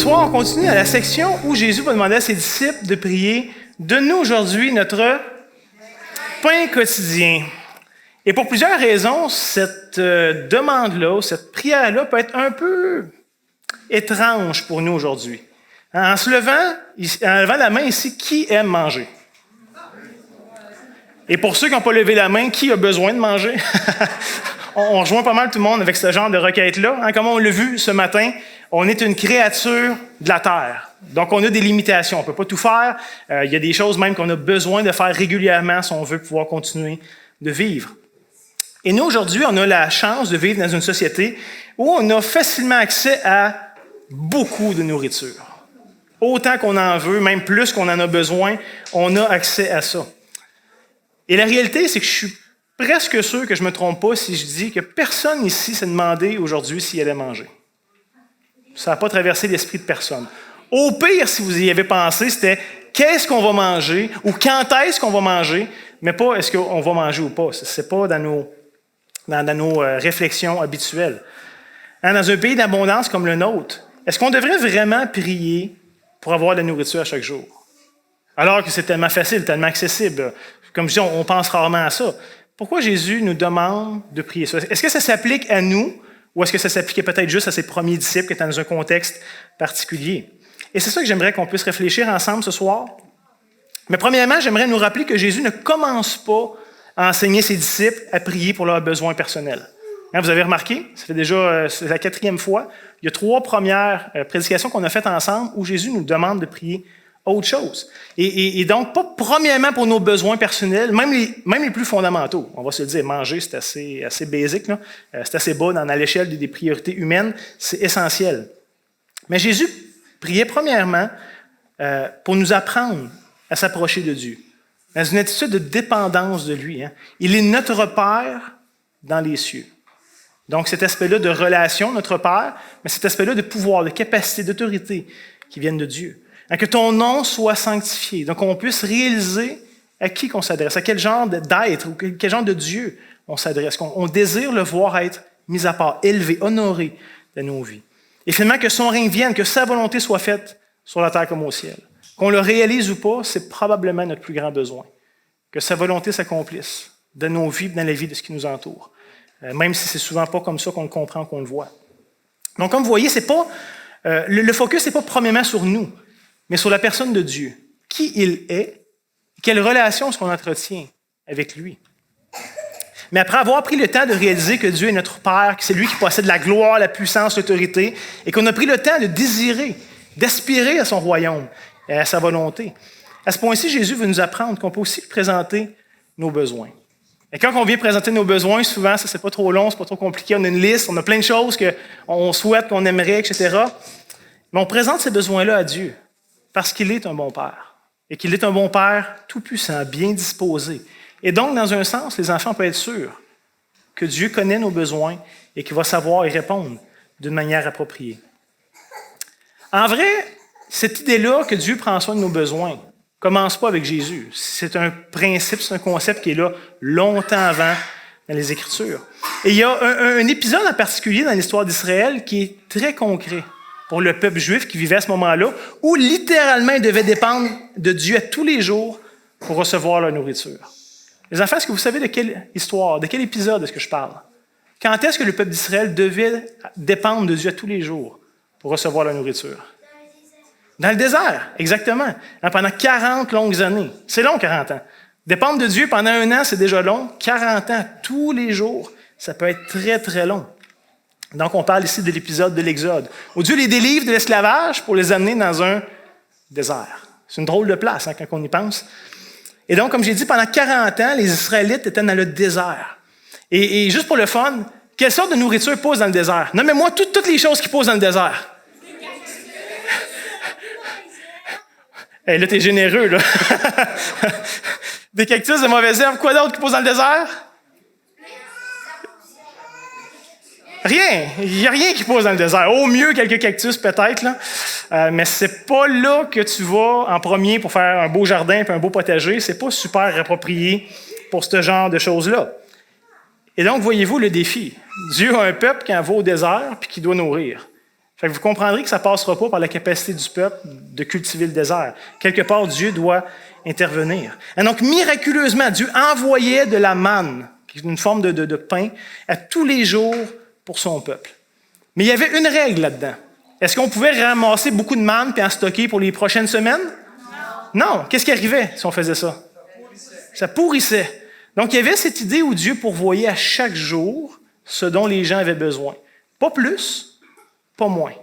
soir, on continue à la section où Jésus va demander à ses disciples de prier « Donne-nous aujourd'hui notre pain quotidien ». Et pour plusieurs raisons, cette demande-là, cette prière-là peut être un peu étrange pour nous aujourd'hui. En levant la main ici, qui aime manger? Et pour ceux qui n'ont pas levé la main, qui a besoin de manger? On rejoint pas mal tout le monde avec ce genre de requête-là. Hein? Comme on l'a vu ce matin, on est une créature de la terre. Donc, on a des limitations. On ne peut pas tout faire. Il y a des choses même qu'on a besoin de faire régulièrement si on veut pouvoir continuer de vivre. Et nous, aujourd'hui, on a la chance de vivre dans une société où on a facilement accès à beaucoup de nourriture. Autant qu'on en veut, même plus qu'on en a besoin, on a accès à ça. Et la réalité, c'est que je suis presque sûr que je ne me trompe pas si je dis que personne ici s'est demandé aujourd'hui s'il allait manger. Ça n'a pas traversé l'esprit de personne. Au pire, si vous y avez pensé, c'était qu'est-ce qu'on va manger ou quand est-ce qu'on va manger, mais pas est-ce qu'on va manger ou pas. Ce n'est pas dans nos réflexions habituelles. Hein, dans un pays d'abondance comme le nôtre, est-ce qu'on devrait vraiment prier pour avoir de la nourriture à chaque jour? Alors que c'est tellement facile, tellement accessible. Comme je dis, on pense rarement à ça. Pourquoi Jésus nous demande de prier ça? Est-ce que ça s'applique à nous ou est-ce que ça s'appliquait peut-être juste à ses premiers disciples qui étaient dans un contexte particulier? Et c'est ça que j'aimerais qu'on puisse réfléchir ensemble ce soir. Mais premièrement, j'aimerais nous rappeler que Jésus ne commence pas à enseigner ses disciples à prier pour leurs besoins personnels. Hein, vous avez remarqué, ça fait déjà c'est la 4e fois, il y a 3 premières prédications qu'on a faites ensemble où Jésus nous demande de prier autre chose. Et donc, pas premièrement pour nos besoins personnels, même les plus fondamentaux. On va se le dire, manger, c'est assez basique, là. C'est assez bas dans l'échelle des priorités humaines, c'est essentiel. Mais Jésus priait premièrement pour nous apprendre à s'approcher de Dieu, dans une attitude de dépendance de lui. Hein. Il est notre Père dans les cieux. Donc, cet aspect-là de relation, notre Père, mais cet aspect-là de pouvoir, de capacité, d'autorité qui viennent de Dieu. Que ton nom soit sanctifié. Donc, on puisse réaliser à qui qu'on s'adresse, à quel genre d'être ou quel genre de Dieu on s'adresse. On désire le voir être mis à part, élevé, honoré dans nos vies. Et finalement, que son règne vienne, que sa volonté soit faite sur la terre comme au ciel. Qu'on le réalise ou pas, c'est probablement notre plus grand besoin. Que sa volonté s'accomplisse dans nos vies, dans la vie de ce qui nous entoure. Même si c'est souvent pas comme ça qu'on le comprend, qu'on le voit. Donc, comme vous voyez, c'est pas, le focus n'est pas premièrement sur nous, mais sur la personne de Dieu. Qui il est, quelle relation est-ce qu'on entretient avec lui. Mais après avoir pris le temps de réaliser que Dieu est notre Père, que c'est lui qui possède la gloire, la puissance, l'autorité, et qu'on a pris le temps de désirer, d'aspirer à son royaume et à sa volonté, à ce point-ci, Jésus veut nous apprendre qu'on peut aussi présenter nos besoins. Et quand on vient présenter nos besoins, souvent, ça c'est pas trop long, c'est pas trop compliqué, on a une liste, on a plein de choses qu'on souhaite, qu'on aimerait, etc. Mais on présente ces besoins-là à Dieu parce qu'il est un bon Père. Et qu'il est un bon Père tout-puissant, bien disposé. Et donc, dans un sens, les enfants peuvent être sûrs que Dieu connaît nos besoins et qu'il va savoir y répondre d'une manière appropriée. En vrai, cette idée-là que Dieu prend soin de nos besoins ne commence pas avec Jésus. C'est un principe, c'est un concept qui est là longtemps avant dans les Écritures. Et il y a un épisode en particulier dans l'histoire d'Israël qui est très concret pour le peuple juif qui vivait à ce moment-là, où littéralement ils devaient dépendre de Dieu à tous les jours pour recevoir leur nourriture. Les enfants, est-ce que vous savez de quelle histoire, de quel épisode est-ce que je parle? Quand est-ce que le peuple d'Israël devait dépendre de Dieu à tous les jours pour recevoir la nourriture? Dans le désert, exactement. Pendant 40 longues années. C'est long, 40 ans. Dépendre de Dieu pendant 1 an, c'est déjà long. 40 ans, tous les jours, ça peut être très, très long. Donc, on parle ici de l'épisode de l'Exode, où Dieu les délivre de l'esclavage pour les amener dans un désert. C'est une drôle de place, hein, quand on y pense. Et donc, comme j'ai dit, pendant 40 ans, les Israélites étaient dans le désert. Et juste pour le fun, quelle sorte de nourriture pousse dans le désert? Nommez-moi toutes les choses qui poussent dans le désert. Hey, là, t'es généreux, là. Des cactus, de mauvaises herbes. Quoi d'autre qui pousse dans le désert? Rien. Il n'y a rien qui pousse dans le désert. Au mieux, quelques cactus, peut-être, là. Mais c'est pas là que tu vas en premier pour faire un beau jardin et un beau potager. C'est pas super approprié pour ce genre de choses-là. Et donc, voyez-vous le défi. Dieu a un peuple qui en va au désert puis qui doit nourrir. Fait que vous comprendrez que ça ne passera pas par la capacité du peuple de cultiver le désert. Quelque part, Dieu doit intervenir. Et donc, miraculeusement, Dieu envoyait de la manne, qui est une forme de pain, à tous les jours pour son peuple. Mais il y avait une règle là-dedans. Est-ce qu'on pouvait ramasser beaucoup de manne et en stocker pour les prochaines semaines? Non. Qu'est-ce qui arrivait si on faisait ça? Ça pourrissait. Donc, il y avait cette idée où Dieu pourvoyait à chaque jour ce dont les gens avaient besoin. Pas plus, pas moins.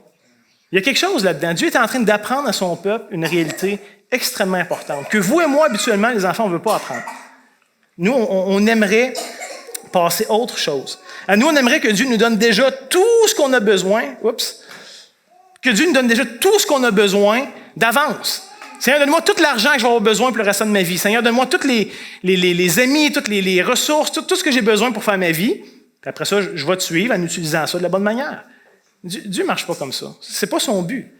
Il y a quelque chose là-dedans. Dieu est en train d'apprendre à son peuple une réalité extrêmement importante, que vous et moi, habituellement, les enfants, on ne veut pas apprendre. Nous, on aimerait passer autre chose. Nous, on aimerait que Dieu nous donne déjà tout ce qu'on a besoin. Que Dieu nous donne déjà tout ce qu'on a besoin d'avance. Seigneur, donne-moi tout l'argent que je vais avoir besoin pour le restant de ma vie. Seigneur, donne-moi tous les amis, toutes les ressources, tout ce que j'ai besoin pour faire ma vie. Puis après ça, je vais te suivre en utilisant ça de la bonne manière. Dieu ne marche pas comme ça. Ce n'est pas son but.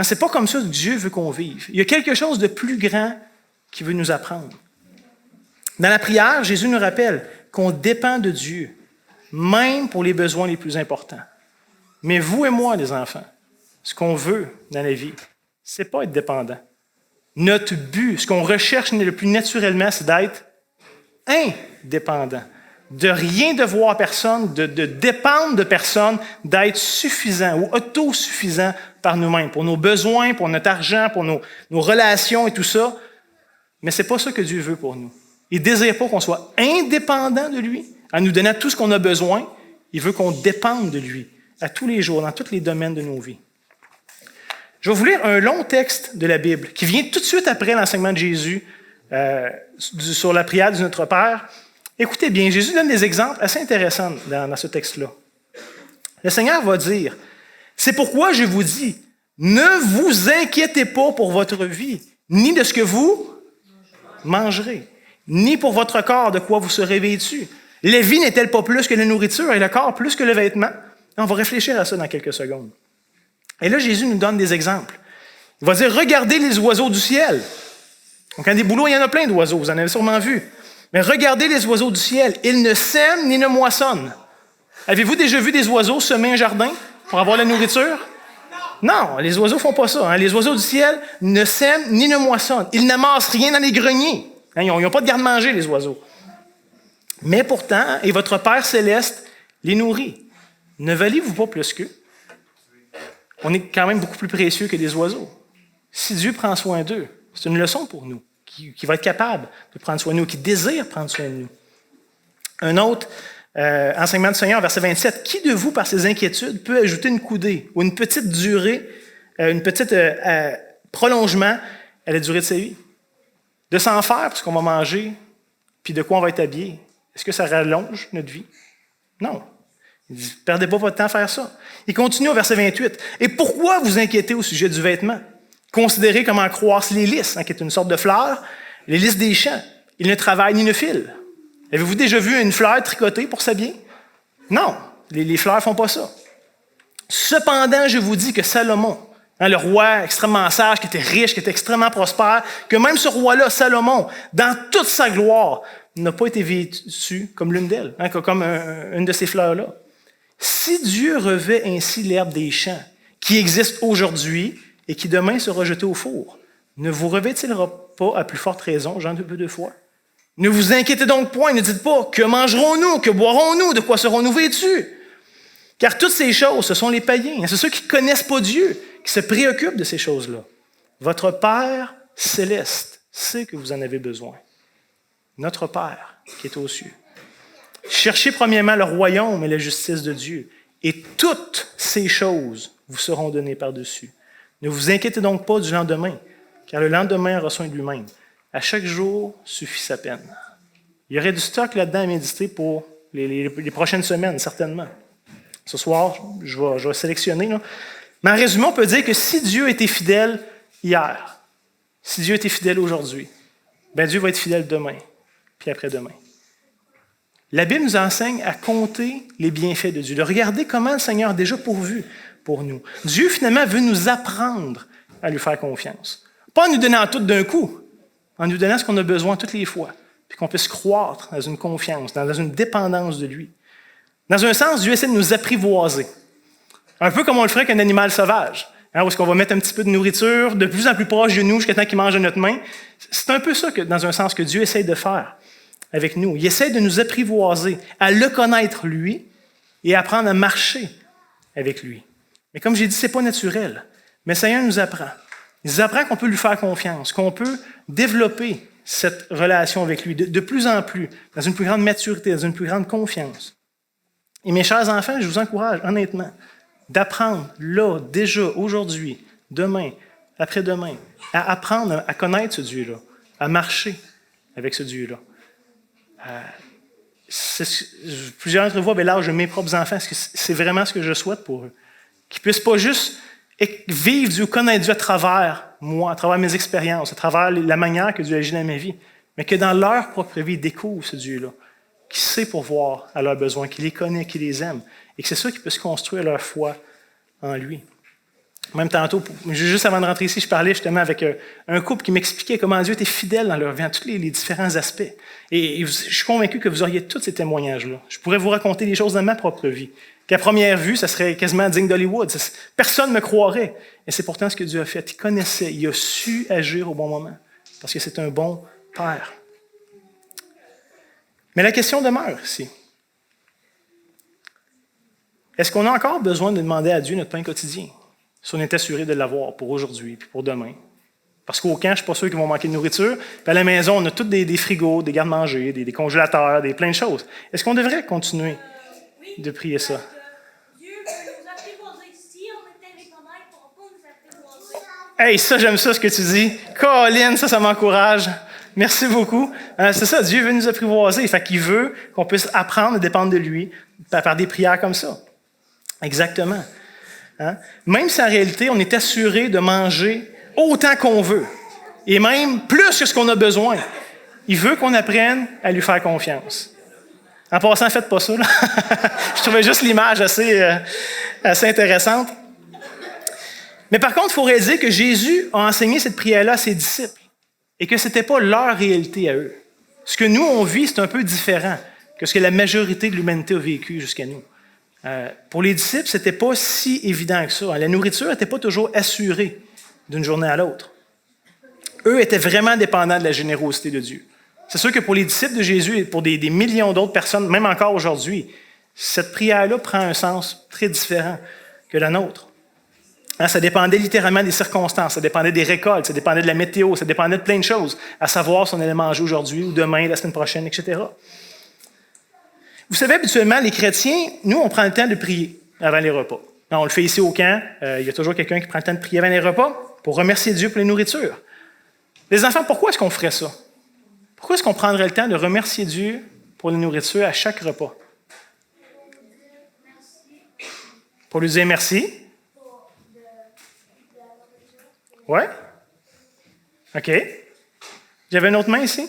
Ce n'est pas comme ça que Dieu veut qu'on vive. Il y a quelque chose de plus grand qu'il veut nous apprendre. Dans la prière, Jésus nous rappelle qu'on dépend de Dieu, même pour les besoins les plus importants. Mais vous et moi, les enfants, ce qu'on veut dans la vie, ce n'est pas être dépendant. Notre but, ce qu'on recherche le plus naturellement, c'est d'être indépendant. De rien devoir personne, de dépendre de personne, d'être suffisant ou autosuffisant par nous-mêmes, pour nos besoins, pour notre argent, pour nos relations et tout ça. Mais ce n'est pas ça que Dieu veut pour nous. Il ne désire pas qu'on soit indépendant de lui, en nous donnant tout ce qu'on a besoin. Il veut qu'on dépende de lui à tous les jours, dans tous les domaines de nos vies. Je vais vous lire un long texte de la Bible qui vient tout de suite après l'enseignement de Jésus sur la prière du Notre Père. Écoutez bien, Jésus donne des exemples assez intéressants dans ce texte-là. Le Seigneur va dire, « C'est pourquoi je vous dis, ne vous inquiétez pas pour votre vie, ni de ce que vous mangerez, ni pour votre corps de quoi vous serez vêtus. La vie n'est-elle pas plus que la nourriture et le corps plus que le vêtement? » On va réfléchir à ça dans quelques secondes. Et là, Jésus nous donne des exemples. Il va dire, regardez les oiseaux du ciel. Donc, quand des bouleaux, il y en a plein d'oiseaux, vous en avez sûrement vu. Mais regardez les oiseaux du ciel. Ils ne sèment ni ne moissonnent. Avez-vous déjà vu des oiseaux semer un jardin pour avoir la nourriture? Non, les oiseaux ne font pas ça. Les oiseaux du ciel ne sèment ni ne moissonnent. Ils n'amassent rien dans les greniers. Ils n'ont pas de garde-manger, les oiseaux. Mais pourtant, et votre Père céleste les nourrit. Ne valez-vous pas plus qu'eux? On est quand même beaucoup plus précieux que des oiseaux. Si Dieu prend soin d'eux, c'est une leçon pour nous, qui va être capable de prendre soin de nous, qui désire prendre soin de nous. Un autre enseignement du Seigneur, verset 27. « Qui de vous, par ses inquiétudes, peut ajouter une coudée ou une petite durée, une petite prolongement à la durée de sa vie? » De s'en faire, parce qu'on va manger, puis de quoi on va être habillé. Est-ce que ça rallonge notre vie? Non. Il dit, « Perdez pas votre temps à faire ça. » Il continue au verset 28. « Et pourquoi vous inquiétez au sujet du vêtement? Considérez comment croissent les lys, qui est une sorte de fleur, les lys des champs. Ils ne travaillent ni ne filent. Avez-vous déjà vu une fleur tricotée pour s'habiller? Non, les fleurs ne font pas ça. Cependant, je vous dis que Salomon, le roi extrêmement sage, qui était riche, qui était extrêmement prospère, que même ce roi-là, Salomon, dans toute sa gloire, n'a pas été vêtu comme l'une d'elles, comme une de ces fleurs-là. Si Dieu revêt ainsi l'herbe des champs, qui existe aujourd'hui et qui demain sera jetée au four, ne vous revêt-il pas à plus forte raison, gens de peu de foi? Ne vous inquiétez donc point, ne dites pas, que mangerons-nous, que boirons-nous, de quoi serons-nous vêtus? Car toutes ces choses, ce sont les païens, c'est ceux qui ne connaissent pas Dieu, qui se préoccupent de ces choses-là. Votre Père céleste sait que vous en avez besoin. Notre Père qui est aux cieux. Cherchez premièrement le royaume et la justice de Dieu, et toutes ces choses vous seront données par-dessus. Ne vous inquiétez donc pas du lendemain, car le lendemain aura soin de lui-même. À chaque jour suffit sa peine. Il y aurait du stock là-dedans à méditer pour les prochaines semaines, certainement. Ce soir, je vais sélectionner. Là. Mais en résumé, on peut dire que si Dieu était fidèle hier, si Dieu était fidèle aujourd'hui, ben Dieu va être fidèle demain, puis après-demain. La Bible nous enseigne à compter les bienfaits de Dieu, de regarder comment le Seigneur a déjà pourvu pour nous. Dieu, finalement, veut nous apprendre à lui faire confiance. Pas en nous donnant tout d'un coup, en nous donnant ce qu'on a besoin toutes les fois, puis qu'on puisse croître dans une confiance, dans une dépendance de lui. Dans un sens, Dieu essaie de nous apprivoiser. Un peu comme on le ferait avec un animal sauvage. Où est-ce qu'on va mettre un petit peu de nourriture de plus en plus proche de nous jusqu'à temps qu'il mange de notre main. C'est un peu ça, dans un sens, que Dieu essaie de faire avec nous. Il essaie de nous apprivoiser à le connaître, lui, et apprendre à marcher avec lui. Mais comme j'ai dit, ce n'est pas naturel. Mais le Seigneur nous apprend. Il nous apprend qu'on peut lui faire confiance, qu'on peut développer cette relation avec lui de plus en plus, dans une plus grande maturité, dans une plus grande confiance. Et mes chers enfants, je vous encourage, honnêtement, d'apprendre là, déjà, aujourd'hui, demain, après-demain, à apprendre à connaître ce Dieu-là, à marcher avec ce Dieu-là. Plusieurs d'entre vous avaient l'âge de mes propres enfants. C'est vraiment ce que je souhaite pour eux. Qu'ils ne puissent pas juste vivre Dieu, connaître Dieu à travers moi, à travers mes expériences, à travers la manière que Dieu agit dans ma vie, mais que dans leur propre vie, ils découvrent ce Dieu-là, qui sait pourvoir à leurs besoins, qui les connaît, qui les aime, et que c'est ça qui peut se construire leur foi en lui. Même tantôt, juste avant de rentrer ici, je parlais justement avec un couple qui m'expliquait comment Dieu était fidèle dans leur vie, en tous les différents aspects. Et je suis convaincu que vous auriez tous ces témoignages-là. Je pourrais vous raconter des choses de ma propre vie, qu'à première vue, ça serait quasiment digne d'Hollywood. Personne ne me croirait. Et c'est pourtant ce que Dieu a fait. Il connaissait, il a su agir au bon moment, parce que c'est un bon Père. Mais la question demeure ici. Est-ce qu'on a encore besoin de demander à Dieu notre pain quotidien? Si on est assuré de l'avoir pour aujourd'hui et pour demain. Parce qu'au camp, je ne suis pas sûr qu'ils vont manquer de nourriture. Puis à la maison, on a tous des frigos, des garde-manger, des congélateurs, plein de choses. Est-ce qu'on devrait continuer de prier ça? Dieu veut nous apprivoiser. Si on est indépendant, il ne pourra pas nous apprivoiser. Hey, ça, j'aime ça ce que tu dis. Colin, ça m'encourage. Merci beaucoup. C'est ça, Dieu veut nous apprivoiser. Fait qu'il veut qu'on puisse apprendre à dépendre de lui par des prières comme ça. Exactement. Hein? Même si en réalité, on est assuré de manger autant qu'on veut, et même plus que ce qu'on a besoin, il veut qu'on apprenne à lui faire confiance. En passant, faites pas ça. Là. Je trouvais juste l'image assez intéressante. Mais par contre, il faudrait dire que Jésus a enseigné cette prière-là à ses disciples et que ce n'était pas leur réalité à eux. Ce que nous, on vit, c'est un peu différent que ce que la majorité de l'humanité a vécu jusqu'à nous. Pour les disciples, ce n'était pas si évident que ça. La nourriture n'était pas toujours assurée d'une journée à l'autre. Eux étaient vraiment dépendants de la générosité de Dieu. C'est sûr que pour les disciples de Jésus et pour des millions d'autres personnes, même encore aujourd'hui, cette prière-là prend un sens très différent que la nôtre. Ça dépendait littéralement des circonstances, ça dépendait des récoltes, ça dépendait de la météo, ça dépendait de plein de choses, à savoir si on allait manger aujourd'hui ou demain, la semaine prochaine, etc. Vous savez, habituellement, les chrétiens, nous, on prend le temps de prier avant les repas. On le fait ici au camp. Il y a toujours quelqu'un qui prend le temps de prier avant les repas pour remercier Dieu pour les nourritures. Les enfants, pourquoi est-ce qu'on ferait ça? Pourquoi est-ce qu'on prendrait le temps de remercier Dieu pour les nourritures à chaque repas? Pour lui dire merci. Oui? OK. J'avais une autre main ici?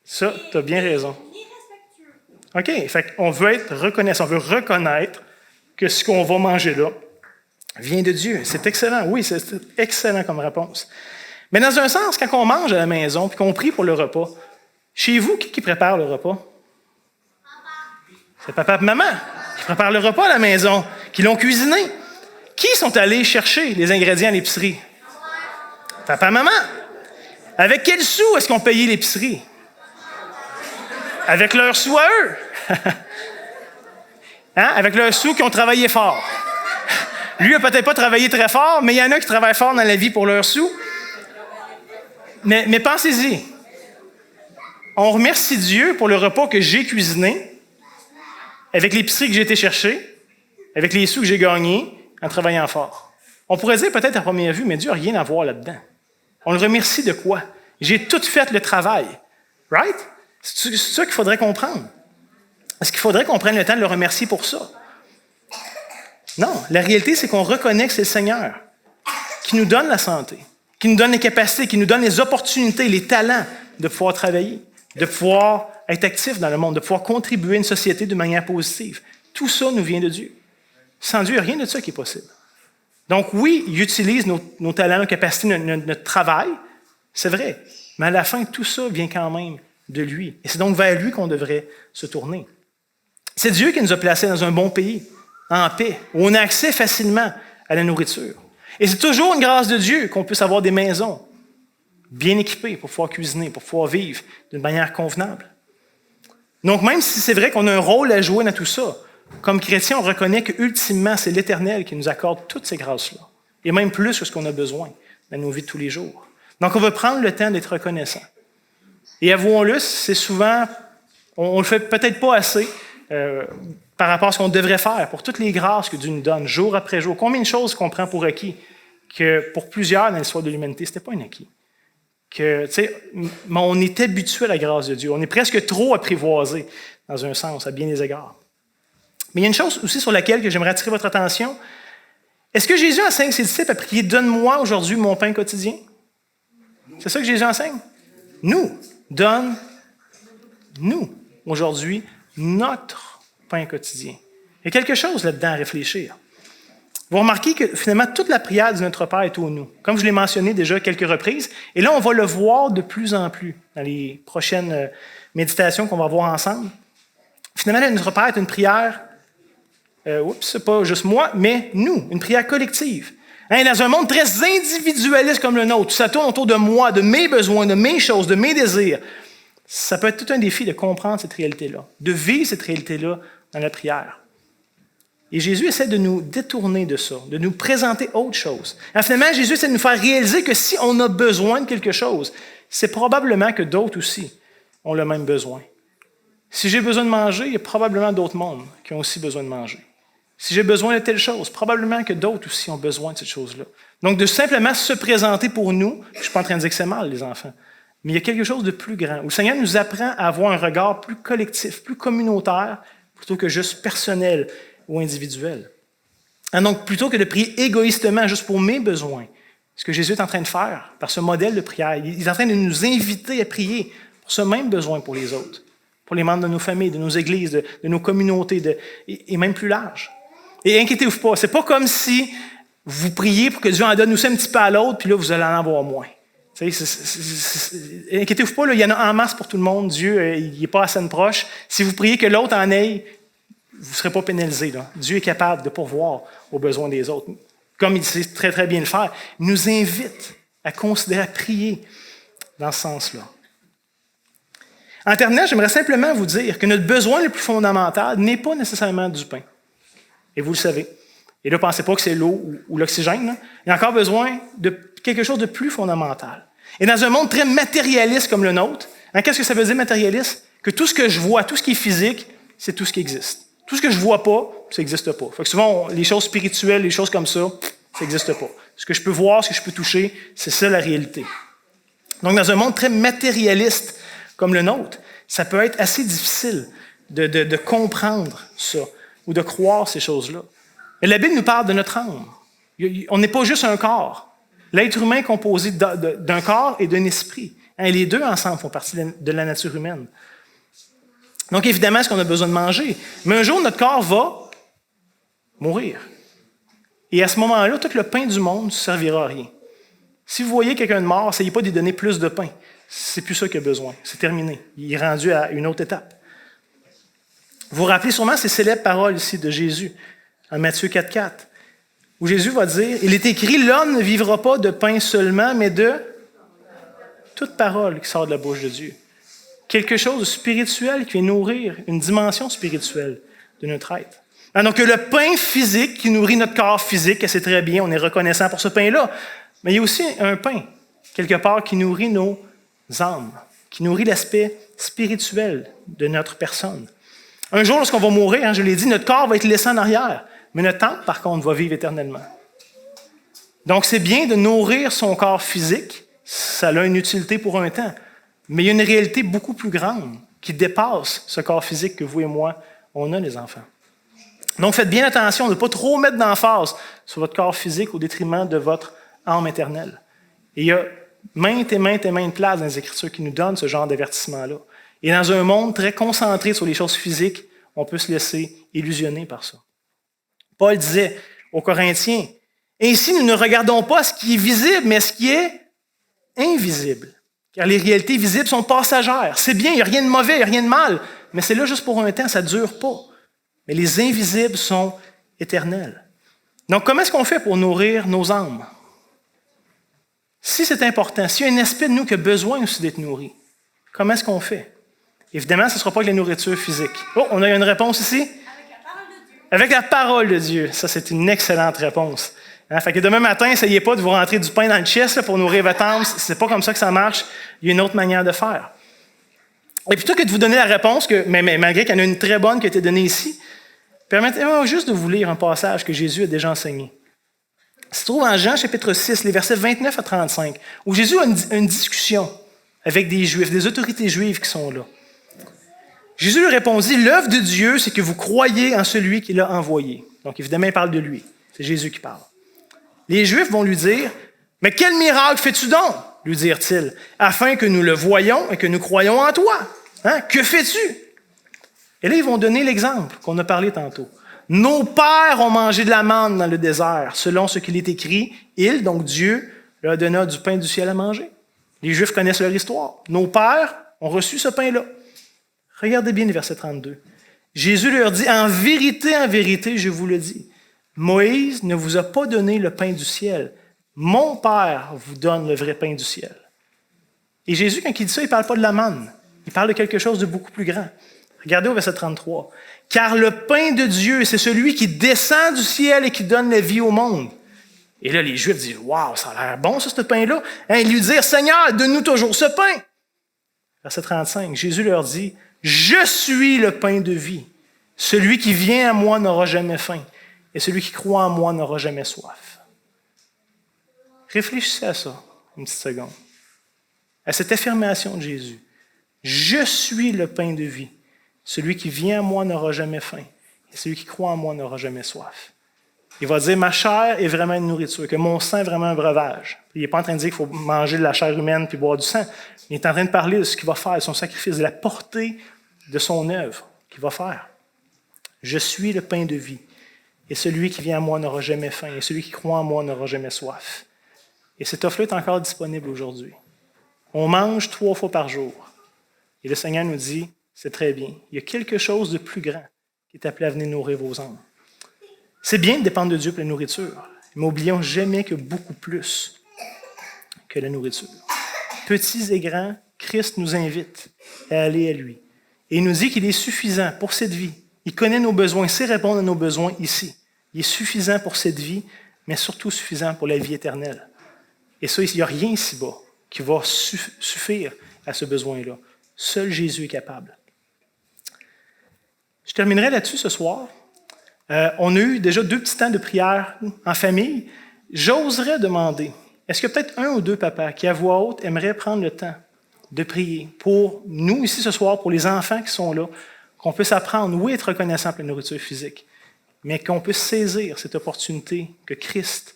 Ça, tu as bien raison. OK. Fait qu'on veut être reconnaissant. On veut reconnaître que ce qu'on va manger là vient de Dieu. C'est excellent. Oui, c'est excellent comme réponse. Mais dans un sens, quand on mange à la maison puis qu'on prie pour le repas, chez vous, qui prépare le repas? C'est papa et maman qui préparent le repas à la maison, qui l'ont cuisiné. Qui sont allés chercher les ingrédients à l'épicerie? Papa et maman. Avec quels sous est-ce qu'on payait l'épicerie? Avec leurs sous à eux. Hein? Avec leurs sous qui ont travaillé fort. Lui n'a peut-être pas travaillé très fort, mais il y en a qui travaillent fort dans la vie pour leurs sous. Mais pensez-y. On remercie Dieu pour le repas que j'ai cuisiné, avec l'épicerie que j'ai été chercher, avec les sous que j'ai gagnés en travaillant fort. On pourrait dire peut-être à première vue, mais Dieu n'a rien à voir là-dedans. On le remercie de quoi? J'ai tout fait le travail. Right? C'est ça qu'il faudrait comprendre. Est-ce qu'il faudrait qu'on prenne le temps de le remercier pour ça? Non. La réalité, c'est qu'on reconnaît que c'est le Seigneur qui nous donne la santé, qui nous donne les capacités, qui nous donne les opportunités, les talents de pouvoir travailler, de pouvoir être actif dans le monde, de pouvoir contribuer à une société de manière positive. Tout ça nous vient de Dieu. Sans Dieu, il n'y a rien de ça qui est possible. Donc oui, il utilise nos talents, nos capacités, notre travail C'est vrai. Mais à la fin, tout ça vient quand même de lui. Et c'est donc vers lui qu'on devrait se tourner. C'est Dieu qui nous a placés dans un bon pays, en paix, où on a accès facilement à la nourriture. Et c'est toujours une grâce de Dieu qu'on puisse avoir des maisons bien équipées pour pouvoir cuisiner, pour pouvoir vivre d'une manière convenable. Donc, même si c'est vrai qu'on a un rôle à jouer dans tout ça, comme chrétien, on reconnaît qu'ultimement, c'est l'Éternel qui nous accorde toutes ces grâces-là, et même plus que ce qu'on a besoin dans nos vies de tous les jours. Donc, on va prendre le temps d'être reconnaissant. Et avouons-le, c'est souvent, on le fait peut-être pas assez par rapport à ce qu'on devrait faire pour toutes les grâces que Dieu nous donne, jour après jour. Combien de choses qu'on prend pour acquis, que pour plusieurs dans l'histoire de l'humanité, ce n'était pas un acquis. Que, mais on est habitué à la grâce de Dieu. On est presque trop apprivoisé, dans un sens, à bien des égards. Mais il y a une chose aussi sur laquelle j'aimerais attirer votre attention. Est-ce que Jésus enseigne ses disciples à prier « Donne-moi aujourd'hui mon pain quotidien ». C'est ça que Jésus enseigne? Nous, donne-nous aujourd'hui notre pain quotidien. Il y a quelque chose là-dedans à réfléchir. Vous remarquez que finalement, toute la prière de notre Père est au nous. Comme je l'ai mentionné déjà quelques reprises. Et là, on va le voir de plus en plus dans les prochaines méditations qu'on va voir ensemble. Finalement, notre Père est une prière, c'est pas juste moi, mais nous, une prière collective. Dans un monde très individualiste comme le nôtre, ça tourne autour de moi, de mes besoins, de mes choses, de mes désirs. Ça peut être tout un défi de comprendre cette réalité-là, de vivre cette réalité-là dans la prière. Et Jésus essaie de nous détourner de ça, de nous présenter autre chose. Et finalement, Jésus essaie de nous faire réaliser que si on a besoin de quelque chose, c'est probablement que d'autres aussi ont le même besoin. Si j'ai besoin de manger, il y a probablement d'autres mondes qui ont aussi besoin de manger. Si j'ai besoin de telle chose, probablement que d'autres aussi ont besoin de cette chose-là. Donc, de simplement se présenter pour nous, je ne suis pas en train de dire que c'est mal, les enfants, mais il y a quelque chose de plus grand, où le Seigneur nous apprend à avoir un regard plus collectif, plus communautaire, plutôt que juste personnel ou individuel. Donc, plutôt que de prier égoïstement juste pour mes besoins, ce que Jésus est en train de faire par ce modèle de prière, il est en train de nous inviter à prier pour ce même besoin pour les autres, pour les membres de nos familles, de nos églises, de nos communautés, et même plus large. Et inquiétez-vous pas, c'est pas comme si vous priez pour que Dieu en donne aussi un petit peu à l'autre, puis là, vous allez en avoir moins. Inquiétez-vous pas, là, il y en a en masse pour tout le monde. Dieu, il n'est pas à scène proche. Si vous priez que l'autre en ait, vous ne serez pas pénalisé. Là. Dieu est capable de pourvoir aux besoins des autres, comme il sait très, très bien le faire. Il nous invite à considérer, à prier dans ce sens-là. En terminant, j'aimerais simplement vous dire que notre besoin le plus fondamental n'est pas nécessairement du pain. Et vous le savez. Et là, ne pensez pas que c'est l'eau ou l'oxygène. Là. Il y a encore besoin de quelque chose de plus fondamental. Et dans un monde très matérialiste comme le nôtre, qu'est-ce que ça veut dire matérialiste? Que tout ce que je vois, tout ce qui est physique, c'est tout ce qui existe. Tout ce que je ne vois pas, ça n'existe pas. Fait que souvent, les choses spirituelles, les choses comme ça n'existe pas. Ce que je peux voir, ce que je peux toucher, c'est ça la réalité. Donc, dans un monde très matérialiste comme le nôtre, ça peut être assez difficile de comprendre ça ou de croire ces choses-là. Et la Bible nous parle de notre âme. On n'est pas juste un corps. L'être humain est composé d'un corps et d'un esprit. Les deux ensemble font partie de la nature humaine. Donc, évidemment, est-ce qu'on a besoin de manger? Mais un jour, notre corps va mourir. Et à ce moment-là, tout le pain du monde ne servira à rien. Si vous voyez quelqu'un de mort, n'essayez pas de lui donner plus de pain. C'est plus ça qu'il a besoin. C'est terminé. Il est rendu à une autre étape. Vous vous rappelez sûrement ces célèbres paroles ici de Jésus, en Matthieu 4,4, où Jésus va dire, il est écrit, l'homme ne vivra pas de pain seulement, mais de toute parole qui sort de la bouche de Dieu. Quelque chose de spirituel qui vient nourrir une dimension spirituelle de notre être. Donc, le pain physique qui nourrit notre corps physique, c'est très bien, on est reconnaissant pour ce pain-là, mais il y a aussi un pain, quelque part, qui nourrit nos âmes, qui nourrit l'aspect spirituel de notre personne. Un jour, lorsqu'on va mourir, je l'ai dit, notre corps va être laissé en arrière, mais notre âme, par contre, va vivre éternellement. Donc, c'est bien de nourrir son corps physique, ça a une utilité pour un temps, mais il y a une réalité beaucoup plus grande qui dépasse ce corps physique que vous et moi, on a, les enfants. Donc, faites bien attention de ne pas trop mettre d'emphase sur votre corps physique au détriment de votre âme éternelle. Et il y a maintes places dans les Écritures qui nous donnent ce genre d'avertissement-là. Et dans un monde très concentré sur les choses physiques, on peut se laisser illusionner par ça. Paul disait aux Corinthiens, « Ainsi, nous ne regardons pas ce qui est visible, mais ce qui est invisibles. Car les réalités visibles sont passagères. C'est bien, il n'y a rien de mauvais, il n'y a rien de mal, mais c'est là juste pour un temps, ça ne dure pas. Mais les invisibles sont éternels. Donc, comment est-ce qu'on fait pour nourrir nos âmes? Si c'est important, s'il y a un aspect de nous qui a besoin aussi d'être nourri, comment est-ce qu'on fait? Évidemment, ce ne sera pas avec la nourriture physique. Oh, on a une réponse ici? Avec la parole de Dieu. Ça, c'est une excellente réponse. Fait que demain matin, n'essayez pas de vous rentrer du pain dans le chest là, pour nourrir votre âme. C'est pas comme ça que ça marche. Il y a une autre manière de faire. Et plutôt que de vous donner la réponse, mais malgré qu'il y en a une très bonne qui a été donnée ici, permettez-moi juste de vous lire un passage que Jésus a déjà enseigné. Ça se trouve en Jean chapitre 6, les versets 29 à 35, où Jésus a une discussion avec des Juifs, des autorités juives qui sont là. Jésus lui répondit, « L'œuvre de Dieu, c'est que vous croyez en celui qui l'a envoyé. » Donc évidemment, il parle de lui. C'est Jésus qui parle. Les Juifs vont lui dire, « Mais quel miracle fais-tu donc? » lui dirent-ils, « afin que nous le voyions et que nous croyions en toi. Hein? Que fais-tu? » Et là, ils vont donner l'exemple qu'on a parlé tantôt. « Nos pères ont mangé de la manne dans le désert, selon ce qu'il est écrit. Il, donc Dieu, leur donna du pain du ciel à manger. » Les Juifs connaissent leur histoire. Nos pères ont reçu ce pain-là. Regardez bien le verset 32. Jésus leur dit, « en vérité, je vous le dis. Moïse ne vous a pas donné le pain du ciel. Mon Père vous donne le vrai pain du ciel. » Et Jésus, quand il dit ça, il ne parle pas de la manne. Il parle de quelque chose de beaucoup plus grand. Regardez au verset 33. « Car le pain de Dieu, c'est celui qui descend du ciel et qui donne la vie au monde. » Et là, les Juifs disent, « Wow, ça a l'air bon, ça, ce pain-là. » Ils lui disent, « Seigneur, donne-nous toujours ce pain. » Verset 35, Jésus leur dit, « Je suis le pain de vie. Celui qui vient à moi n'aura jamais faim. Et celui qui croit en moi n'aura jamais soif. » Réfléchissez à ça une petite seconde. À cette affirmation de Jésus. « Je suis le pain de vie. Celui qui vient à moi n'aura jamais faim. Et celui qui croit en moi n'aura jamais soif. » Il va dire « Ma chair est vraiment une nourriture, que mon sang est vraiment un breuvage. » Il n'est pas en train de dire qu'il faut manger de la chair humaine puis boire du sang. Il est en train de parler de ce qu'il va faire, de son sacrifice, de la portée de son œuvre qu'il va faire. « Je suis le pain de vie. Et celui qui vient à moi n'aura jamais faim. Et celui qui croit en moi n'aura jamais soif. » Et cette offre-là est encore disponible aujourd'hui. On mange 3 fois par jour. Et le Seigneur nous dit, c'est très bien. Il y a quelque chose de plus grand qui est appelé à venir nourrir vos âmes. C'est bien de dépendre de Dieu pour la nourriture, mais n'oublions jamais que beaucoup plus que la nourriture. Petits et grands, Christ nous invite à aller à lui. Et il nous dit qu'il est suffisant pour cette vie. Il connaît nos besoins, il sait répondre à nos besoins ici. Il est suffisant pour cette vie, mais surtout suffisant pour la vie éternelle. Et ça, il n'y a rien ici-bas qui va suffire à ce besoin-là. Seul Jésus est capable. Je terminerai là-dessus ce soir. On a eu déjà 2 petits temps de prière en famille. J'oserais demander, est-ce que peut-être 1 ou 2 papas qui, à voix haute, aimeraient prendre le temps de prier pour nous ici ce soir, pour les enfants qui sont là, qu'on puisse apprendre, oui, être reconnaissant pour la nourriture physique, mais qu'on puisse saisir cette opportunité que Christ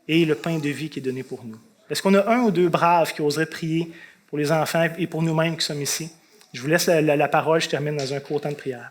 est le pain de vie qui est donné pour nous. Est-ce qu'on a 1 ou 2 braves qui oseraient prier pour les enfants et pour nous-mêmes qui sommes ici? Je vous laisse la parole, je termine dans un court temps de prière.